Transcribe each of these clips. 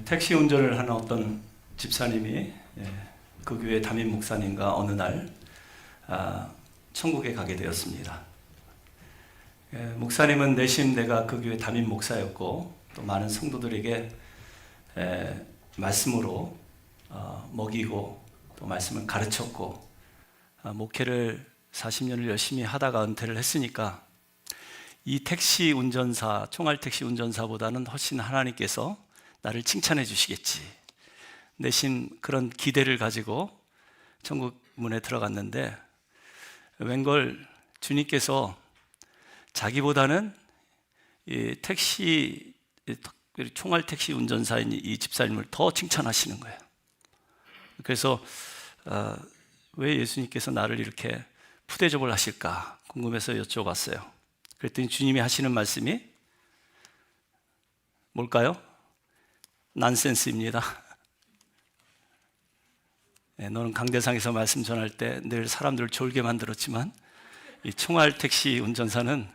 택시 운전을 하는 어떤 집사님이 그 교회 담임 목사님과 어느 날 천국에 가게 되었습니다. 목사님은 내심 내가 그 교회 담임 목사였고 또 많은 성도들에게 말씀으로 먹이고 또 말씀을 가르쳤고 목회를 40년을 열심히 하다가 은퇴를 했으니까 이 택시 운전사, 총알 택시 운전사보다는 훨씬 하나님께서 나를 칭찬해 주시겠지. 내심 그런 기대를 가지고 천국 문에 들어갔는데 웬걸 주님께서 자기보다는 이 택시, 총알 택시 운전사인 이 집사님을 더 칭찬하시는 거예요. 그래서 왜 예수님께서 나를 이렇게 푸대접을 하실까 궁금해서 여쭤봤어요. 그랬더니 주님이 하시는 말씀이 뭘까요? 난센스입니다. 너는 강대상에서 말씀 전할 때 늘 사람들을 졸게 만들었지만 이 총알 택시 운전사는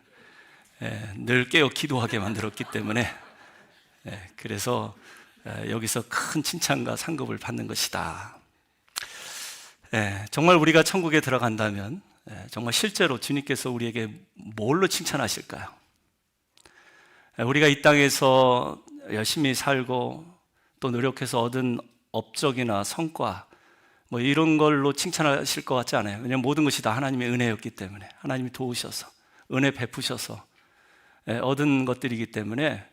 늘 깨어 기도하게 만들었기 때문에 그래서 여기서 큰 칭찬과 상급을 받는 것이다. 정말 우리가 천국에 들어간다면 정말 실제로 주님께서 우리에게 뭘로 칭찬하실까요? 우리가 이 땅에서 열심히 살고 또 노력해서 얻은 업적이나 성과 뭐 이런 걸로 칭찬하실 것 같지 않아요. 왜냐하면 모든 것이 다 하나님의 은혜였기 때문에, 하나님이 도우셔서 은혜 베푸셔서 얻은 것들이기 때문에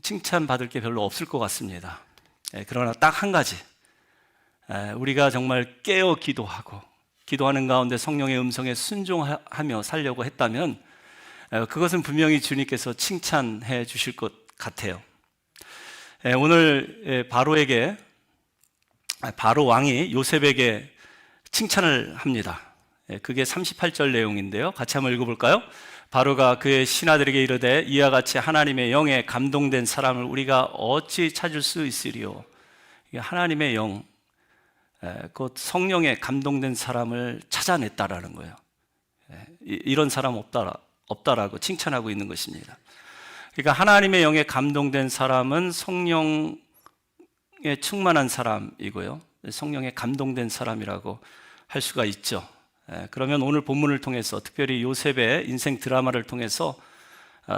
칭찬받을 게 별로 없을 것 같습니다. 그러나 딱 한 가지, 우리가 정말 깨어 기도하고 기도하는 가운데 성령의 음성에 순종하며 살려고 했다면 그것은 분명히 주님께서 칭찬해 주실 것 같아요. 오늘 바로 왕이 요셉에게 칭찬을 합니다. 그게 38절 내용인데요. 같이 한번 읽어볼까요? 바로가 그의 신하들에게 이르되 이와 같이 하나님의 영에 감동된 사람을 우리가 어찌 찾을 수 있으리요? 하나님의 영, 곧 성령에 감동된 사람을 찾아냈다라는 거예요. 이런 사람 없다라고 칭찬하고 있는 것입니다. 그러니까 하나님의 영에 감동된 사람은 성령에 충만한 사람이고요. 성령에 감동된 사람이라고 할 수가 있죠. 그러면 오늘 본문을 통해서 특별히 요셉의 인생 드라마를 통해서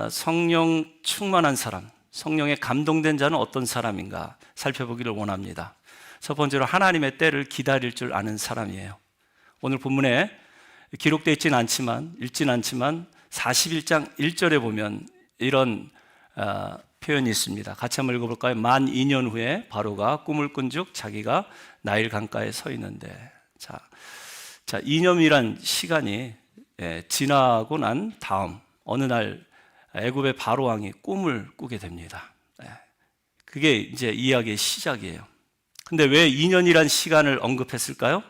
성령 충만한 사람, 성령에 감동된 자는 어떤 사람인가 살펴보기를 원합니다. 첫 번째로 하나님의 때를 기다릴 줄 아는 사람이에요. 오늘 본문에 기록되어 있지는 않지만, 읽지는 않지만 41장 1절에 보면 이런 표현이 있습니다. 같이 한번 읽어볼까요? 만 2년 후에 바로가 꿈을 꾼즉 자기가 나일 강가에 서 있는데, 자 2년이란 시간이 지나고 난 다음 어느 날 애굽의 바로 왕이 꿈을 꾸게 됩니다. 그게 이제 이야기의 시작이에요. 근데 왜 2년이란 시간을 언급했을까요?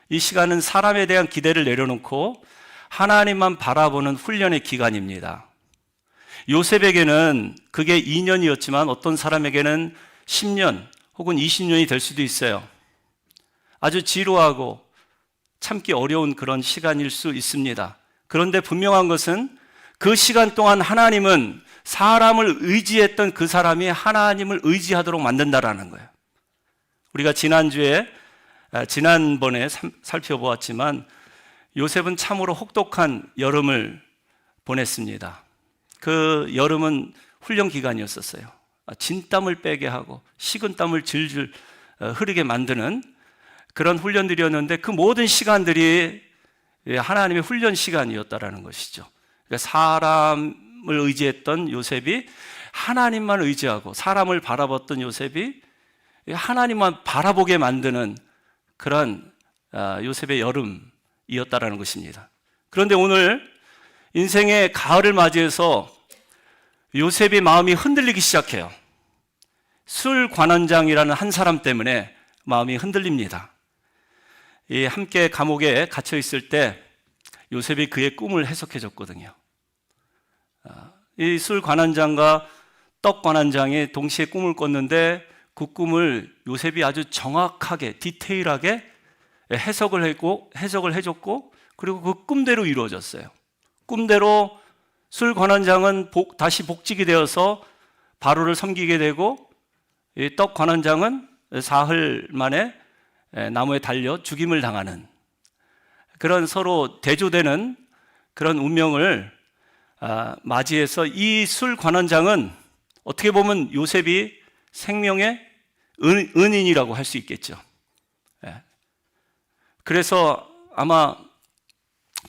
이 시간은 사람에 대한 기대를 내려놓고 하나님만 바라보는 훈련의 기간입니다. 요셉에게는 그게 2년이었지만 어떤 사람에게는 10년 혹은 20년이 될 수도 있어요. 아주 지루하고 참기 어려운 그런 시간일 수 있습니다. 그런데 분명한 것은 그 시간 동안 하나님은 사람을 의지했던 그 사람이 하나님을 의지하도록 만든다라는 거예요. 우리가 지난번에 살펴보았지만 요셉은 참으로 혹독한 여름을 보냈습니다. 그 여름은 훈련 기간이었었어요. 진땀을 빼게 하고 식은땀을 질질 흐르게 만드는 그런 훈련들이었는데 그 모든 시간들이 하나님의 훈련 시간이었다라는 것이죠. 그러니까 사람을 의지했던 요셉이 하나님만 의지하고 사람을 바라봤던 요셉이 하나님만 바라보게 만드는 그런 요셉의 여름이었다라는 것입니다. 그런데 오늘 인생의 가을을 맞이해서 요셉의 마음이 흔들리기 시작해요. 술 관원장이라는 한 사람 때문에 마음이 흔들립니다. 함께 감옥에 갇혀 있을 때 요셉이 그의 꿈을 해석해 줬거든요. 이 술 관원장과 떡 관원장이 동시에 꿈을 꿨는데 그 꿈을 요셉이 아주 정확하게 디테일하게 해석을 해줬고 그리고 그 꿈대로 이루어졌어요. 꿈대로 술 관원장은 다시 복직이 되어서 바로를 섬기게 되고 이 떡 관원장은 사흘 만에 나무에 달려 죽임을 당하는 그런 서로 대조되는 그런 운명을 맞이해서 이 술 관원장은 어떻게 보면 요셉이 생명의 은인이라고 할 수 있겠죠. 그래서 아마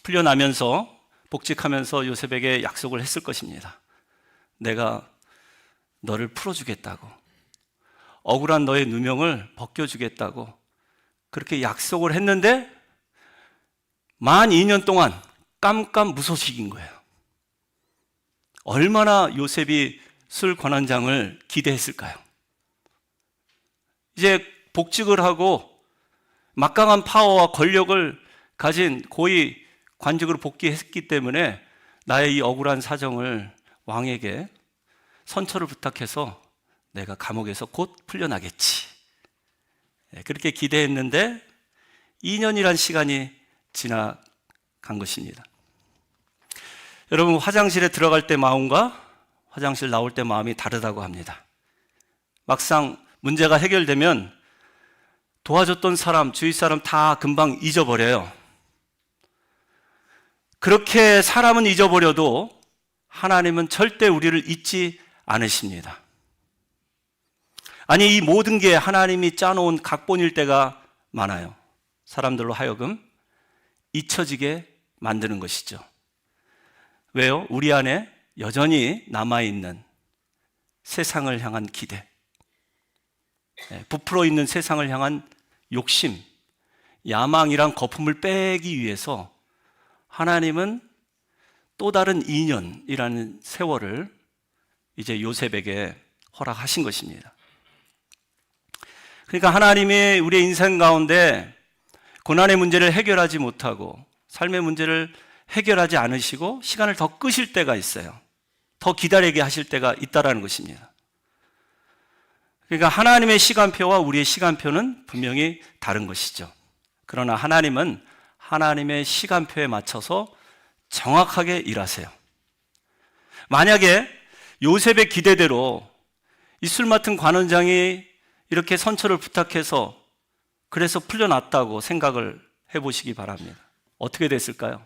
풀려나면서 복직하면서 요셉에게 약속을 했을 것입니다. 내가 너를 풀어주겠다고, 억울한 너의 누명을 벗겨주겠다고 그렇게 약속을 했는데 만 2년 동안 깜깜무소식인 거예요. 얼마나 요셉이 술 관원장을 기대했을까요? 이제 복직을 하고 막강한 파워와 권력을 가진 고위 관직으로 복귀했기 때문에 나의 이 억울한 사정을 왕에게 선처를 부탁해서 내가 감옥에서 곧 풀려나겠지. 그렇게 기대했는데 2년이란 시간이 지나간 것입니다. 여러분, 화장실에 들어갈 때 마음과 화장실 나올 때 마음이 다르다고 합니다. 막상 문제가 해결되면 도와줬던 사람, 주위 사람 다 금방 잊어버려요. 그렇게 사람은 잊어버려도 하나님은 절대 우리를 잊지 않으십니다. 아니, 이 모든 게 하나님이 짜놓은 각본일 때가 많아요. 사람들로 하여금 잊혀지게 만드는 것이죠. 왜요? 우리 안에 여전히 남아있는 세상을 향한 기대, 부풀어 있는 세상을 향한 욕심, 야망이란 거품을 빼기 위해서 하나님은 또 다른 2년이라는 세월을 이제 요셉에게 허락하신 것입니다. 그러니까 하나님이 우리의 인생 가운데 고난의 문제를 해결하지 못하고 삶의 문제를 해결하지 않으시고 시간을 더 끄실 때가 있어요. 더 기다리게 하실 때가 있다라는 것입니다. 그러니까 하나님의 시간표와 우리의 시간표는 분명히 다른 것이죠. 그러나 하나님은 하나님의 시간표에 맞춰서 정확하게 일하세요. 만약에 요셉의 기대대로 이 술 맡은 관원장이 이렇게 선처를 부탁해서 그래서 풀려났다고 생각을 해보시기 바랍니다. 어떻게 됐을까요?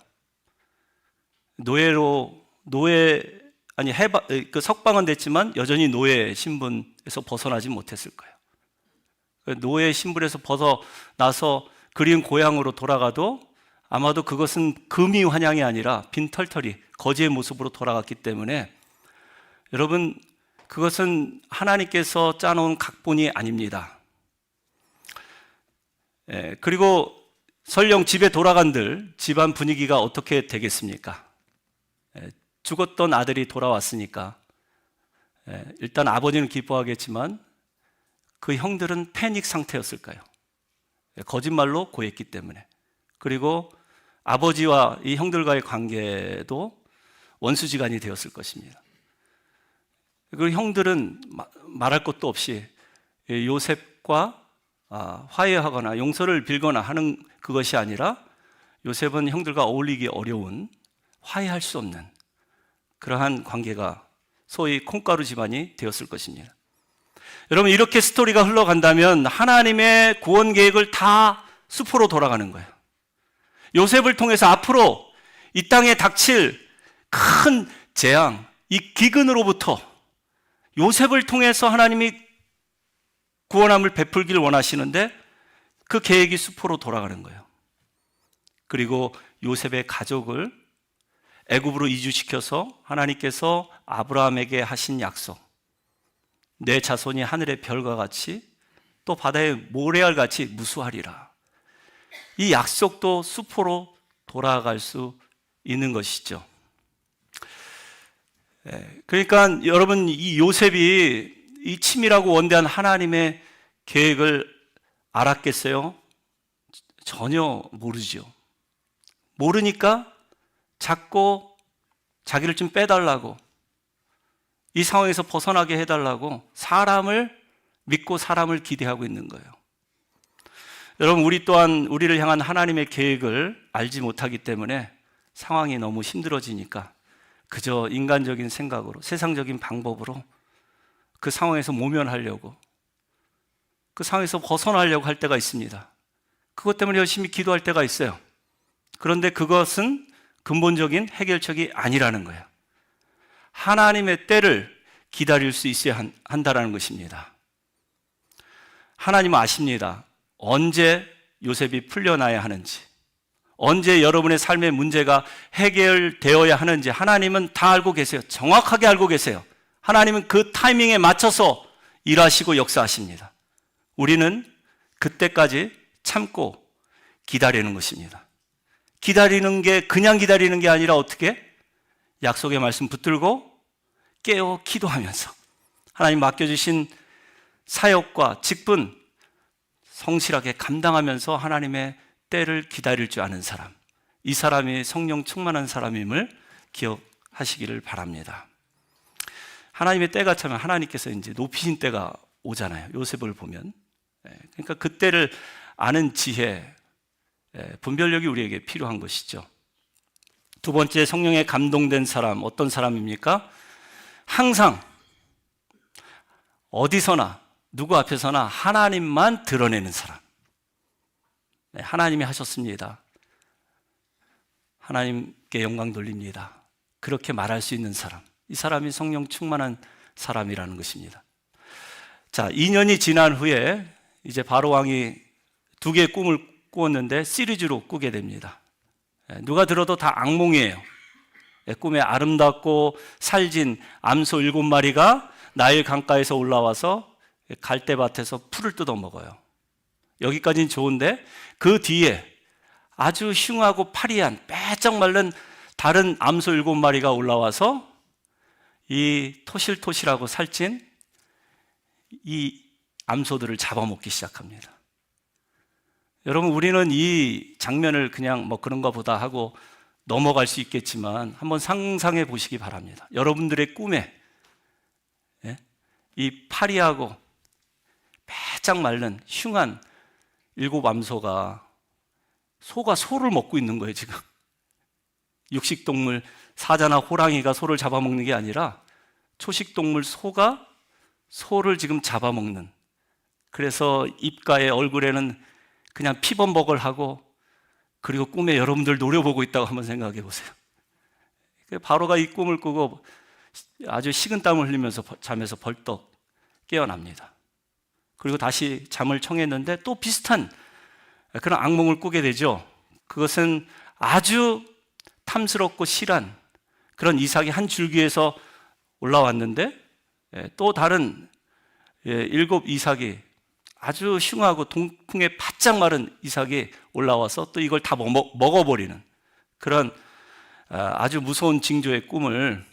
석방은 됐지만 여전히 노예 신분에서 벗어나지 못했을 거예요. 노예 신분에서 벗어나서 그리운 고향으로 돌아가도 아마도 그것은 금이 환향이 아니라 빈털터리, 거지의 모습으로 돌아갔기 때문에 여러분, 그것은 하나님께서 짜놓은 각본이 아닙니다. 그리고 설령 집에 돌아간들 집안 분위기가 어떻게 되겠습니까? 죽었던 아들이 돌아왔으니까 일단 아버지는 기뻐하겠지만 그 형들은 패닉 상태였을까요? 거짓말로 고했기 때문에. 그리고 아버지와 이 형들과의 관계도 원수지간이 되었을 것입니다. 그리고 형들은 말할 것도 없이 요셉과 화해하거나 용서를 빌거나 하는 그것이 아니라 요셉은 형들과 어울리기 어려운, 화해할 수 없는 그러한 관계가 소위 콩가루 집안이 되었을 것입니다. 여러분, 이렇게 스토리가 흘러간다면 하나님의 구원 계획을 다 수포로 돌아가는 거예요. 요셉을 통해서 앞으로 이 땅에 닥칠 큰 재앙, 이 기근으로부터 요셉을 통해서 하나님이 구원함을 베풀기를 원하시는데 그 계획이 수포로 돌아가는 거예요. 그리고 요셉의 가족을 애굽으로 이주시켜서 하나님께서 아브라함에게 하신 약속, 내 자손이 하늘의 별과 같이 또 바다의 모래알 같이 무수하리라, 이 약속도 수포로 돌아갈 수 있는 것이죠. 그러니까 여러분, 이 요셉이 이 치밀하고 원대한 하나님의 계획을 알았겠어요? 전혀 모르죠. 모르니까 자꾸 자기를 좀 빼달라고, 이 상황에서 벗어나게 해달라고 사람을 믿고 사람을 기대하고 있는 거예요. 여러분, 우리 또한 우리를 향한 하나님의 계획을 알지 못하기 때문에 상황이 너무 힘들어지니까 그저 인간적인 생각으로, 세상적인 방법으로 그 상황에서 모면하려고, 그 상황에서 벗어나려고 할 때가 있습니다. 그것 때문에 열심히 기도할 때가 있어요. 그런데 그것은 근본적인 해결책이 아니라는 거예요. 하나님의 때를 기다릴 수 있어야 한다는 것입니다. 하나님은 아십니다. 언제 요셉이 풀려나야 하는지, 언제 여러분의 삶의 문제가 해결되어야 하는지 하나님은 다 알고 계세요. 정확하게 알고 계세요. 하나님은 그 타이밍에 맞춰서 일하시고 역사하십니다. 우리는 그때까지 참고 기다리는 것입니다. 기다리는 게 그냥 기다리는 게 아니라 어떻게? 약속의 말씀 붙들고 깨어 기도하면서 하나님 맡겨주신 사역과 직분 성실하게 감당하면서 하나님의 때를 기다릴 줄 아는 사람, 이 사람이 성령 충만한 사람임을 기억하시기를 바랍니다. 하나님의 때가 차면 하나님께서 이제 높이신 때가 오잖아요. 요셉을 보면. 그러니까 그 때를 아는 지혜, 분별력이 우리에게 필요한 것이죠. 두 번째, 성령에 감동된 사람, 어떤 사람입니까? 항상 어디서나 누구 앞에서나 하나님만 드러내는 사람. 하나님이 하셨습니다. 하나님께 영광 돌립니다. 그렇게 말할 수 있는 사람, 이 사람이 성령 충만한 사람이라는 것입니다. 자, 2년이 지난 후에 이제 바로 왕이 두 개의 꿈을 꾸었는데 시리즈로 꾸게 됩니다. 누가 들어도 다 악몽이에요. 꿈에 아름답고 살진 암소 7마리가 나일 강가에서 올라와서 갈대밭에서 풀을 뜯어 먹어요. 여기까지는 좋은데 그 뒤에 아주 흉하고 파리한 빼쩍 마른 다른 암소 7마리가 올라와서 이 토실토실하고 살찐 이 암소들을 잡아먹기 시작합니다. 여러분, 우리는 이 장면을 그냥 뭐 그런가 보다 하고 넘어갈 수 있겠지만 한번 상상해 보시기 바랍니다. 여러분들의 꿈에 이 파리하고 빼짝 마른 흉한 7암소가 소가 소를 먹고 있는 거예요, 지금. 육식동물 사자나 호랑이가 소를 잡아먹는 게 아니라 초식동물 소가 소를 지금 잡아먹는, 그래서 입가에 얼굴에는 그냥 피범벅을 그리고 꿈에 여러분들 노려보고 있다고 한번 생각해 보세요. 바로가 이 꿈을 꾸고 아주 식은땀을 흘리면서 잠에서 벌떡 깨어납니다. 그리고 다시 잠을 청했는데 또 비슷한 그런 악몽을 꾸게 되죠. 그것은 아주 탐스럽고 실한 그런 이삭이 한 줄기에서 올라왔는데 또 다른 7 이삭이 아주 흉하고 동풍에 바짝 마른 이삭이 올라와서 또 이걸 다 먹어버리는 그런 아주 무서운 징조의 꿈을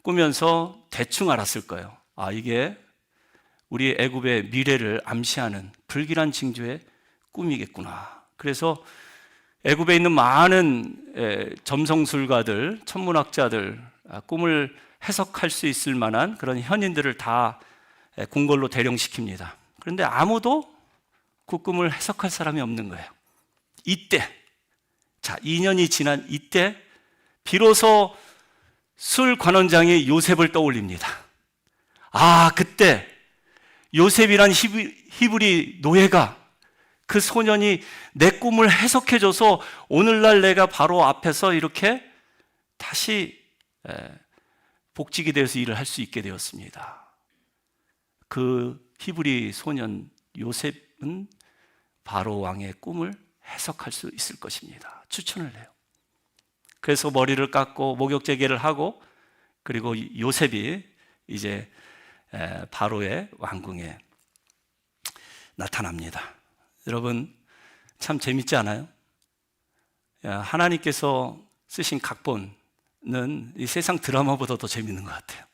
꾸면서 대충 알았을 거예요. 아, 이게 우리 애굽의 미래를 암시하는 불길한 징조의 꿈이겠구나. 그래서 애굽에 있는 많은 점성술가들, 천문학자들, 꿈을 해석할 수 있을 만한 그런 현인들을 다 궁궐로 대령시킵니다. 그런데 아무도 그 꿈을 해석할 사람이 없는 거예요. 이때, 자, 2년이 지난 이때 비로소 술 관원장이 요셉을 떠올립니다. 아, 그때 요셉이란 히브리 노예가, 그 소년이 내 꿈을 해석해줘서 오늘날 내가 바로 앞에서 이렇게 다시 복직이 되어서 일을 할 수 있게 되었습니다. 그 히브리 소년 요셉은 바로 왕의 꿈을 해석할 수 있을 것입니다. 추천을 해요. 그래서 머리를 깎고 목욕제계를 하고, 그리고 요셉이 이제 바로의 왕궁에 나타납니다. 여러분, 참 재밌지 않아요? 하나님께서 쓰신 각본은 이 세상 드라마보다 더 재밌는 것 같아요.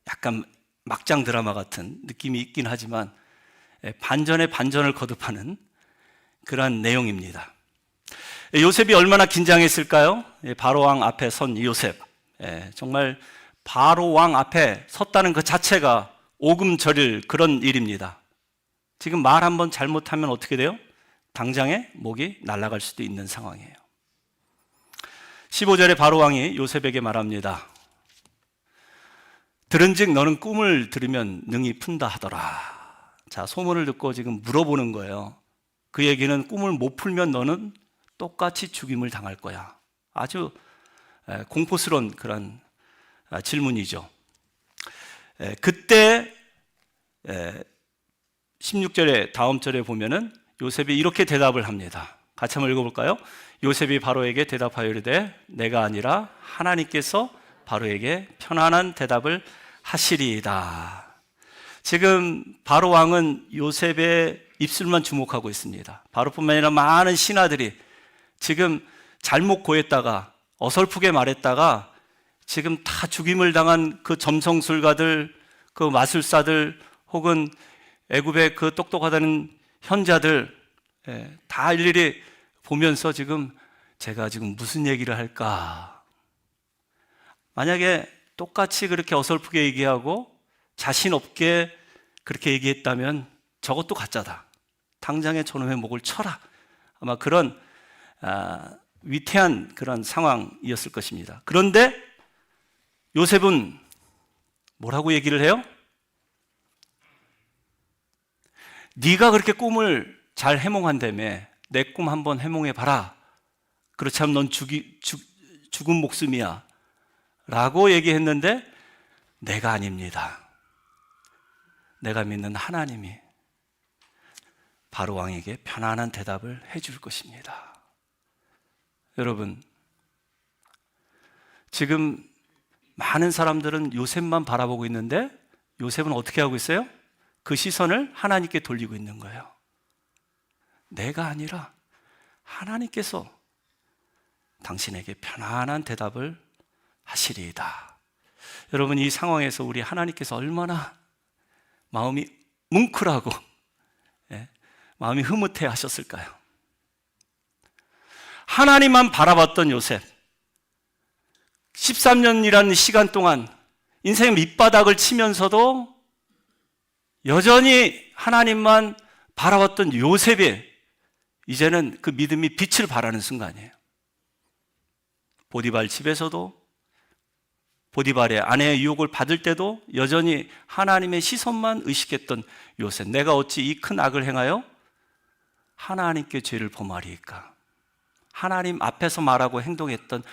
약간 막장 드라마 같은 느낌이 있긴 하지만 반전에 반전을 거듭하는 그러한 내용입니다. 요셉이 얼마나 긴장했을까요? 바로왕 앞에 선 요셉, 정말 바로왕 앞에 섰다는 그 자체가 오금저릴 그런 일입니다. 지금 말 한번 잘못하면 어떻게 돼요? 당장에 목이 날아갈 수도 있는 상황이에요. 15절에 바로왕이 요셉에게 말합니다. 들은즉 너는 꿈을 들으면 능히 푼다 하더라. 자, 소문을 듣고 지금 물어보는 거예요. 그 얘기는 꿈을 못 풀면 너는 똑같이 죽임을 당할 거야. 아주 공포스러운 그런 질문이죠. 그때 16절에 다음 절에 보면은 요셉이 이렇게 대답을 합니다. 같이 한번 읽어볼까요? 요셉이 바로에게 대답하여 이르되 내가 아니라 하나님께서 바로에게 편안한 대답을 하시리이다. 지금 바로 왕은 요셉의 입술만 주목하고 있습니다. 바로뿐만 아니라 많은 신하들이 지금 잘못 고했다가 어설프게 말했다가 지금 다 죽임을 당한 그 점성술가들, 그 마술사들 혹은 애굽의 그 똑똑하다는 현자들 다 일일이 보면서 지금 제가 지금 무슨 얘기를 할까? 만약에 똑같이 그렇게 어설프게 얘기하고 자신 없게 그렇게 얘기했다면 저것도 가짜다. 당장에 저놈의 목을 쳐라. 아마 그런 위태한 그런 상황이었을 것입니다. 그런데 요셉은 뭐라고 얘기를 해요? 네가 그렇게 꿈을 잘 해몽한다며 내 꿈 한번 해몽해봐라. 그렇지 않으면 넌 죽은 목숨이야 라고 얘기했는데 내가 아닙니다. 내가 믿는 하나님이 바로 왕에게 편안한 대답을 해줄 것입니다. 여러분, 지금 많은 사람들은 요셉만 바라보고 있는데 요셉은 어떻게 하고 있어요? 그 시선을 하나님께 돌리고 있는 거예요. 내가 아니라 하나님께서 당신에게 편안한 대답을 하시리이다. 여러분, 이 상황에서 우리 하나님께서 얼마나 마음이 뭉클하고 마음이 흐뭇해 하셨을까요? 하나님만 바라봤던 요셉, 13년이라는 시간 동안 인생의 밑바닥을 치면서도 여전히 하나님만 바라봤던 요셉이 이제는 그 믿음이 빛을 발하는 순간이에요. 보디발 집에서도 보디발의 아내의 유혹을 받을 때도 여전히 하나님의 시선만 의식했던 요셉. 내가 어찌 이 큰 악을 행하여 하나님께 죄를 범하리이까. 하나님 앞에서 말하고 행동했던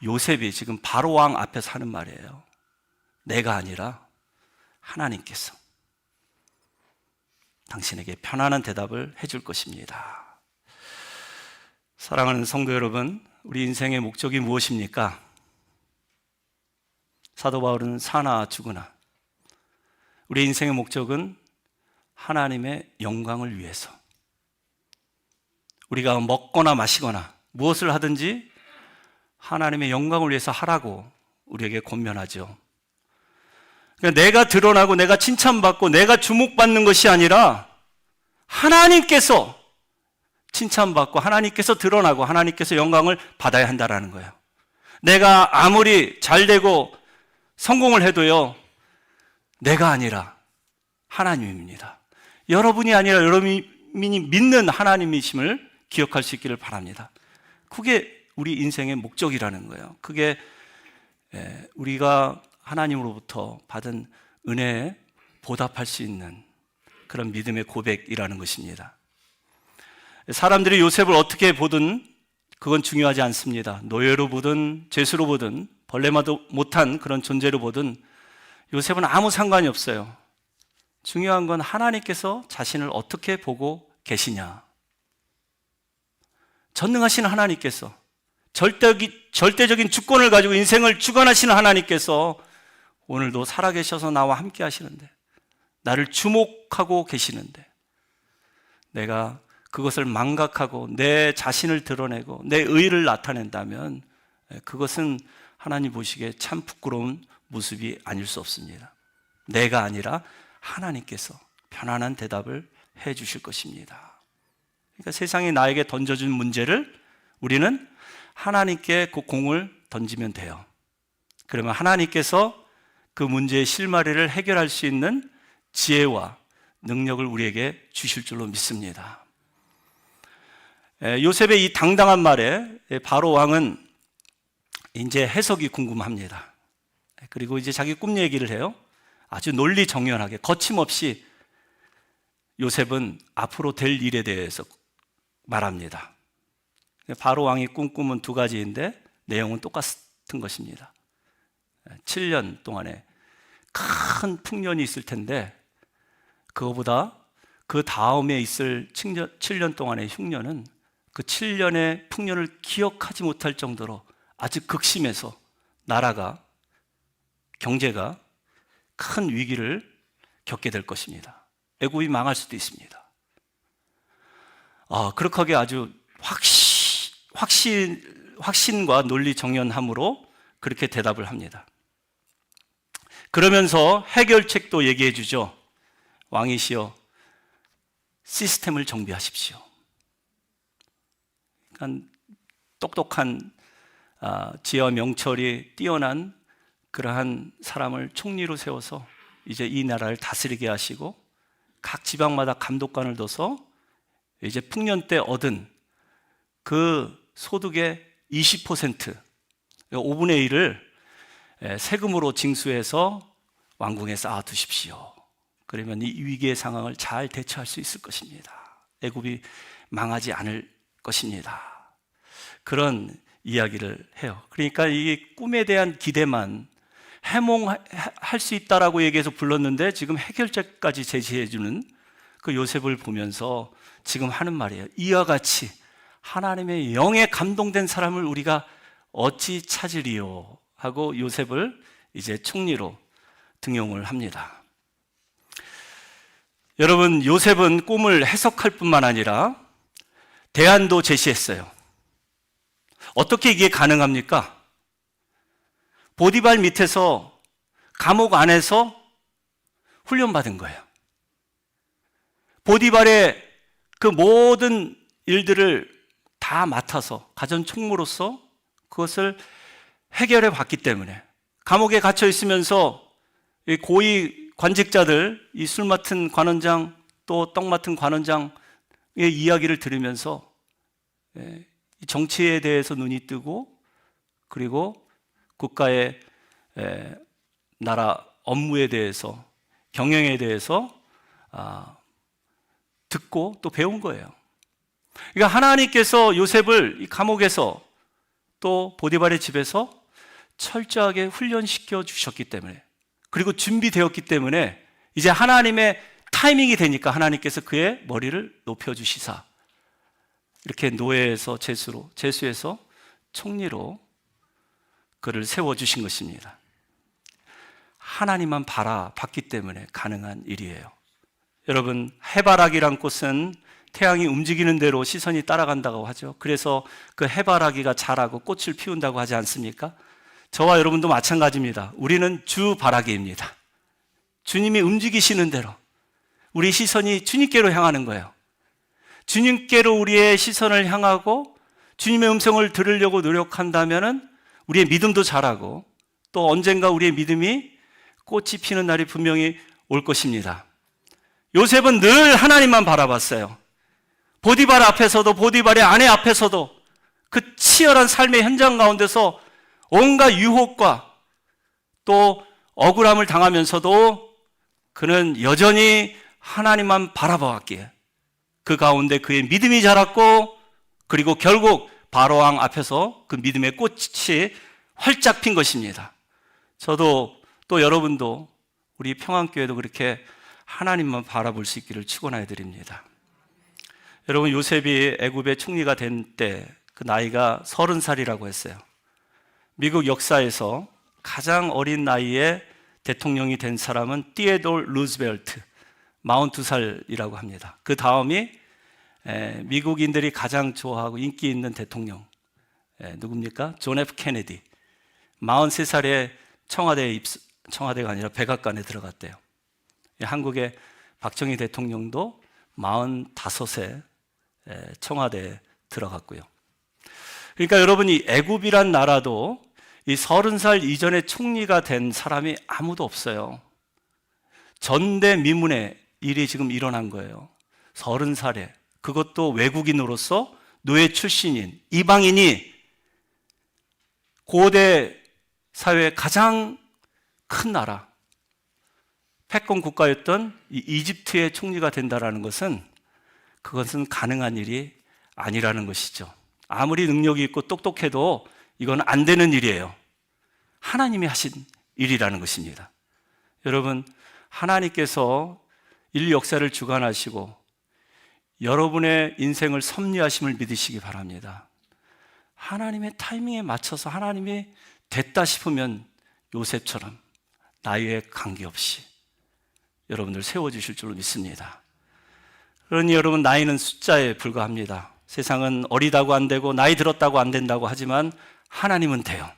요셉이 지금 바로 왕 앞에서 하는 말이에요. 내가 아니라 하나님께서 당신에게 편안한 대답을 해줄 것입니다. 사랑하는 성도 여러분, 우리 인생의 목적이 무엇입니까? 사도 바울은 사나 죽으나 우리 인생의 목적은 하나님의 영광을 위해서, 우리가 먹거나 마시거나 무엇을 하든지 하나님의 영광을 위해서 하라고 우리에게 권면하죠. 그러니까 내가 드러나고 내가 칭찬받고 내가 주목받는 것이 아니라 하나님께서 칭찬받고 하나님께서 드러나고 하나님께서 영광을 받아야 한다는 거예요. 내가 아무리 잘되고 성공을 해도요, 내가 아니라 하나님입니다. 여러분이 아니라 여러분이 믿는 하나님이심을 기억할 수 있기를 바랍니다. 그게 우리 인생의 목적이라는 거예요. 그게 우리가 하나님으로부터 받은 은혜에 보답할 수 있는 그런 믿음의 고백이라는 것입니다. 사람들이 요셉을 어떻게 보든 그건 중요하지 않습니다. 노예로 보든 죄수로 보든 벌레마도 못한 그런 존재로 보든 요셉은 아무 상관이 없어요. 중요한 건 하나님께서 자신을 어떻게 보고 계시냐. 전능하신 하나님께서, 절대적인 주권을 가지고 인생을 주관하시는 하나님께서 오늘도 살아계셔서 나와 함께 하시는데, 나를 주목하고 계시는데, 내가 그것을 망각하고 내 자신을 드러내고 내 의의를 나타낸다면 그것은 하나님 보시기에 참 부끄러운 모습이 아닐 수 없습니다. 내가 아니라 하나님께서 편안한 대답을 해 주실 것입니다. 그러니까 세상이 나에게 던져준 문제를 우리는 하나님께 그 공을 던지면 돼요. 그러면 하나님께서 그 문제의 실마리를 해결할 수 있는 지혜와 능력을 우리에게 주실 줄로 믿습니다. 요셉의 이 당당한 말에 바로 왕은 이제 해석이 궁금합니다. 그리고 이제 자기 꿈 얘기를 해요. 아주 논리정연하게 거침없이 요셉은 앞으로 될 일에 대해서 말합니다. 바로 왕이 꿈꾸면 두 가지인데 내용은 똑같은 것입니다. 7년 동안에 큰 풍년이 있을 텐데 그거보다 그 다음에 있을 7년 동안의 흉년은 그 7년의 풍년을 기억하지 못할 정도로 아주 극심해서 나라가, 경제가 큰 위기를 겪게 될 것입니다. 애굽이 망할 수도 있습니다. 그렇게 하게 아주 확신과 논리 정연함으로 그렇게 대답을 합니다. 그러면서 해결책도 얘기해 주죠. 왕이시여, 시스템을 정비하십시오. 그러니까 똑똑한 지혜와 명철이 뛰어난 그러한 사람을 총리로 세워서 이제 이 나라를 다스리게 하시고 각 지방마다 감독관을 둬서 이제 풍년 때 얻은 그 소득의 20%, 5분의 1을 세금으로 징수해서 왕궁에 쌓아두십시오. 그러면 이 위기의 상황을 잘 대처할 수 있을 것입니다. 애굽이 망하지 않을 것입니다. 그런 이야기를 해요. 그러니까 이 꿈에 대한 기대만 해몽할 수 있다라고 얘기해서 불렀는데 지금 해결책까지 제시해주는 그 요셉을 보면서 지금 하는 말이에요. 이와 같이 하나님의 영에 감동된 사람을 우리가 어찌 찾으리요 하고 요셉을 이제 총리로 등용을 합니다. 여러분, 요셉은 꿈을 해석할 뿐만 아니라 대안도 제시했어요. 어떻게 이게 가능합니까? 보디발 밑에서 감옥 안에서 훈련받은 거예요. 보디발의 그 모든 일들을 다 맡아서 가전 총무로서 그것을 해결해 봤기 때문에 감옥에 갇혀 있으면서 고위 관직자들, 이 술 맡은 관원장 또 떡 맡은 관원장의 이야기를 들으면서 정치에 대해서 눈이 뜨고 그리고 국가의 나라 업무에 대해서 경영에 대해서 듣고 또 배운 거예요. 그러니까 하나님께서 요셉을 이 감옥에서 또 보디발의 집에서 철저하게 훈련시켜 주셨기 때문에 그리고 준비되었기 때문에 이제 하나님의 타이밍이 되니까 하나님께서 그의 머리를 높여주시사 이렇게 노예에서 제수에서 총리로 그를 세워주신 것입니다. 하나님만 바라봤기 때문에 가능한 일이에요. 여러분, 해바라기란 꽃은 태양이 움직이는 대로 시선이 따라간다고 하죠. 그래서 그 해바라기가 자라고 꽃을 피운다고 하지 않습니까? 저와 여러분도 마찬가지입니다. 우리는 주바라기입니다. 주님이 움직이시는 대로 우리 시선이 주님께로 향하는 거예요. 주님께로 우리의 시선을 향하고 주님의 음성을 들으려고 노력한다면 우리의 믿음도 자라고 또 언젠가 우리의 믿음이 꽃이 피는 날이 분명히 올 것입니다. 요셉은 늘 하나님만 바라봤어요. 보디발 앞에서도 보디발의 아내 앞에서도 그 치열한 삶의 현장 가운데서 온갖 유혹과 또 억울함을 당하면서도 그는 여전히 하나님만 바라보았기에 그 가운데 그의 믿음이 자랐고 그리고 결국 바로왕 앞에서 그 믿음의 꽃이 활짝 핀 것입니다. 저도 또 여러분도 우리 평안교회도 그렇게 하나님만 바라볼 수 있기를 축원해 드립니다. 여러분, 요셉이 애굽의 총리가 된 때 그 나이가 30살이라고 했어요. 미국 역사에서 가장 어린 나이에 대통령이 된 사람은 티에돌 루즈벨트 42살이라고 합니다. 그 다음이 미국인들이 가장 좋아하고 인기 있는 대통령 누굽니까? 존 F 케네디 43살에 청와대가 아니라 백악관에 들어갔대요. 한국의 박정희 대통령도 45세 청와대에 들어갔고요. 그러니까 여러분, 이 애굽이란 나라도 이 30살 이전에 총리가 된 사람이 아무도 없어요. 전대미문의 일이 지금 일어난 거예요. 30살에 그것도 외국인으로서 노예 출신인 이방인이 고대 사회의 가장 큰 나라 패권 국가였던 이 이집트의 총리가 된다라는 것은 그것은 가능한 일이 아니라는 것이죠. 아무리 능력이 있고 똑똑해도 이건 안 되는 일이에요. 하나님이 하신 일이라는 것입니다. 여러분, 하나님께서 인류 역사를 주관하시고 여러분의 인생을 섭리하심을 믿으시기 바랍니다. 하나님의 타이밍에 맞춰서 하나님이 됐다 싶으면 요셉처럼 나이에 관계없이 여러분들 세워주실 줄로 믿습니다. 그러니 여러분, 나이는 숫자에 불과합니다. 세상은 어리다고 안 되고 나이 들었다고 안 된다고 하지만 하나님은 돼요.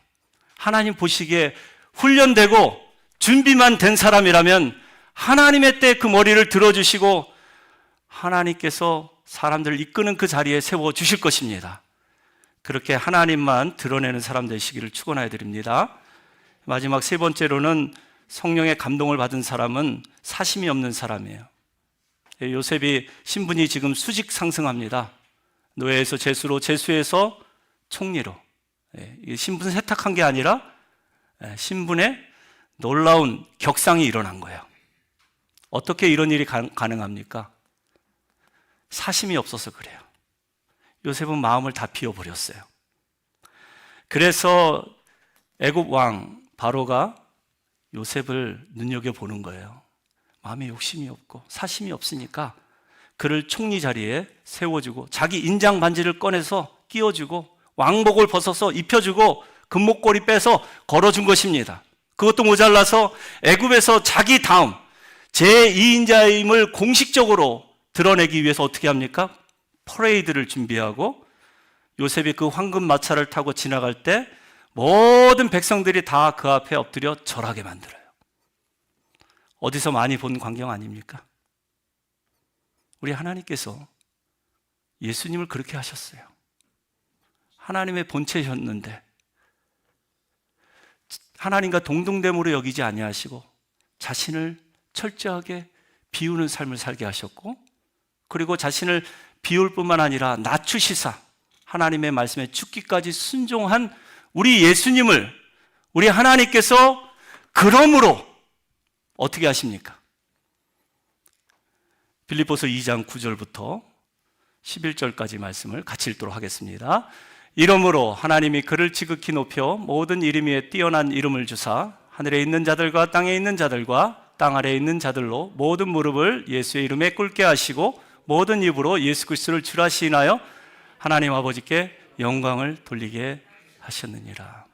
하나님 보시기에 훈련되고 준비만 된 사람이라면 하나님의 때 그 머리를 들어주시고 하나님께서 사람들을 이끄는 그 자리에 세워주실 것입니다. 그렇게 하나님만 드러내는 사람 되시기를 축원하여 드립니다. 마지막 세 번째로는 성령의 감동을 받은 사람은 사심이 없는 사람이에요. 요셉이 신분이 지금 수직 상승합니다. 노예에서 제수로, 제수에서 총리로. 신분 세탁한 게 아니라 신분에 놀라운 격상이 일어난 거예요. 어떻게 이런 일이 가능합니까? 사심이 없어서 그래요. 요셉은 마음을 다 비워버렸어요. 그래서 애굽 왕 바로가 요셉을 눈여겨보는 거예요. 마음에 욕심이 없고 사심이 없으니까 그를 총리 자리에 세워주고 자기 인장 반지를 꺼내서 끼워주고 왕복을 벗어서 입혀주고 금목걸이 빼서 걸어준 것입니다. 그것도 모자라서 애굽에서 자기 다음 제2인자임을 공식적으로 드러내기 위해서 어떻게 합니까? 퍼레이드를 준비하고 요셉이 그 황금 마차를 타고 지나갈 때 모든 백성들이 다 그 앞에 엎드려 절하게 만들어요. 어디서 많이 본 광경 아닙니까? 우리 하나님께서 예수님을 그렇게 하셨어요. 하나님의 본체셨는데 하나님과 동등됨으로 여기지 아니하시고 자신을 철저하게 비우는 삶을 살게 하셨고, 그리고 자신을 비울 뿐만 아니라 낮추시사 하나님의 말씀에 죽기까지 순종한 우리 예수님을 우리 하나님께서 그러므로 어떻게 하십니까? 빌립보서 2장 9절부터 11절까지 말씀을 같이 읽도록 하겠습니다. 이러므로 하나님이 그를 지극히 높여 모든 이름 위에 뛰어난 이름을 주사 하늘에 있는 자들과 땅에 있는 자들과 땅 아래에 있는 자들로 모든 무릎을 예수의 이름에 꿇게 하시고 모든 입으로 예수 그리스도를 주라 시인하여 하나님 아버지께 영광을 돌리게 하셨느니라.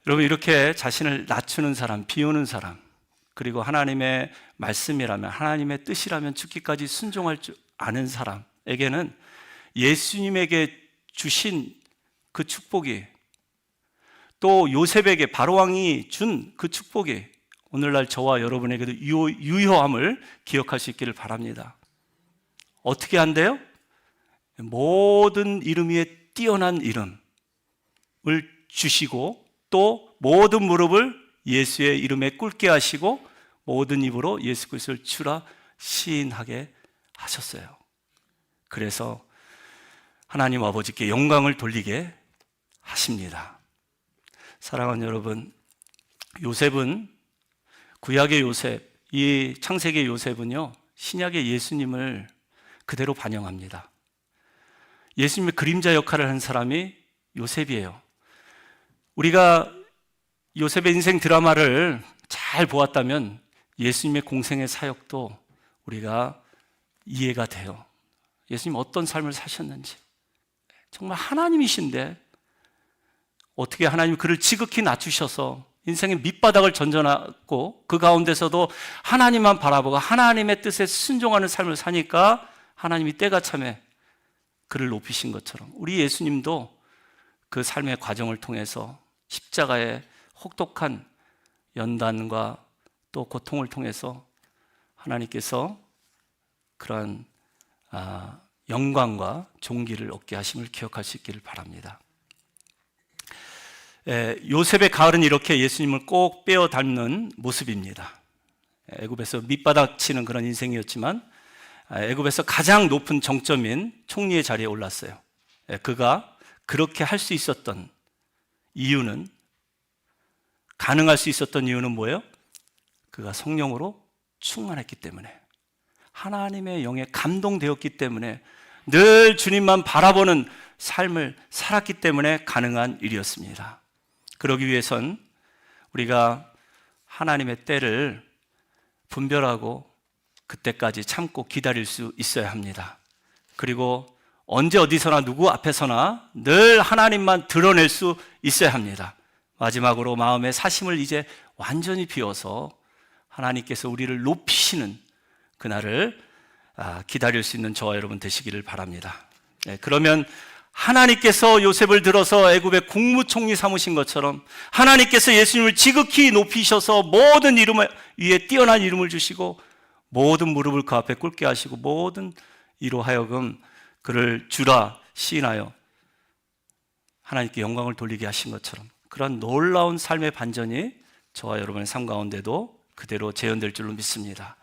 여러분, 이렇게 자신을 낮추는 사람, 비우는 사람, 그리고 하나님의 말씀이라면, 하나님의 뜻이라면 죽기까지 순종할 줄 아는 사람에게는 예수님에게 주신 그 축복이, 또 요셉에게 바로왕이 준 그 축복이 오늘날 저와 여러분에게도 유효함을 기억할 수 있기를 바랍니다. 어떻게 한대요? 모든 이름 위에 뛰어난 이름을 주시고 또 모든 무릎을 예수의 이름에 꿇게 하시고 모든 입으로 예수 그리스도를 주라 시인하게 하셨어요. 그래서 하나님 아버지께 영광을 돌리게 하십니다. 사랑하는 여러분, 요셉은, 구약의 요셉, 이 창세기의 요셉은요, 신약의 예수님을 그대로 반영합니다. 예수님의 그림자 역할을 한 사람이 요셉이에요. 우리가 요셉의 인생 드라마를 잘 보았다면 예수님의 공생의 사역도 우리가 이해가 돼요. 예수님 어떤 삶을 사셨는지. 정말 하나님이신데 어떻게 하나님이 그를 지극히 낮추셔서 인생의 밑바닥을 전전하고 그 가운데서도 하나님만 바라보고 하나님의 뜻에 순종하는 삶을 사니까 하나님이 때가 참에 그를 높이신 것처럼 우리 예수님도 그 삶의 과정을 통해서 십자가의 혹독한 연단과 또 고통을 통해서 하나님께서 그러한 영광과 존귀를 얻게 하심을 기억할 수 있기를 바랍니다. 요셉의 가을은 이렇게 예수님을 꼭 빼어 닮는 모습입니다. 애굽에서 밑바닥 치는 그런 인생이었지만 애굽에서 가장 높은 정점인 총리의 자리에 올랐어요. 그가 그렇게 할 수 있었던 이유는, 가능할 수 있었던 이유는 뭐예요? 그가 성령으로 충만했기 때문에, 하나님의 영에 감동되었기 때문에, 늘 주님만 바라보는 삶을 살았기 때문에 가능한 일이었습니다. 그러기 위해선 우리가 하나님의 때를 분별하고 그때까지 참고 기다릴 수 있어야 합니다. 그리고 언제 어디서나 누구 앞에서나 늘 하나님만 드러낼 수 있어야 합니다. 마지막으로 마음의 사심을 이제 완전히 비워서 하나님께서 우리를 높이시는 그날을 기다릴 수 있는 저와 여러분 되시기를 바랍니다. 그러면 하나님께서 요셉을 들어서 애굽의 국무총리 삼으신 것처럼 하나님께서 예수님을 지극히 높이셔서 모든 이름 위에 뛰어난 이름을 주시고 모든 무릎을 그 앞에 꿇게 하시고 모든 이로 하여금 그를 주라 시인하여 하나님께 영광을 돌리게 하신 것처럼 그런 놀라운 삶의 반전이 저와 여러분의 삶 가운데도 그대로 재현될 줄로 믿습니다.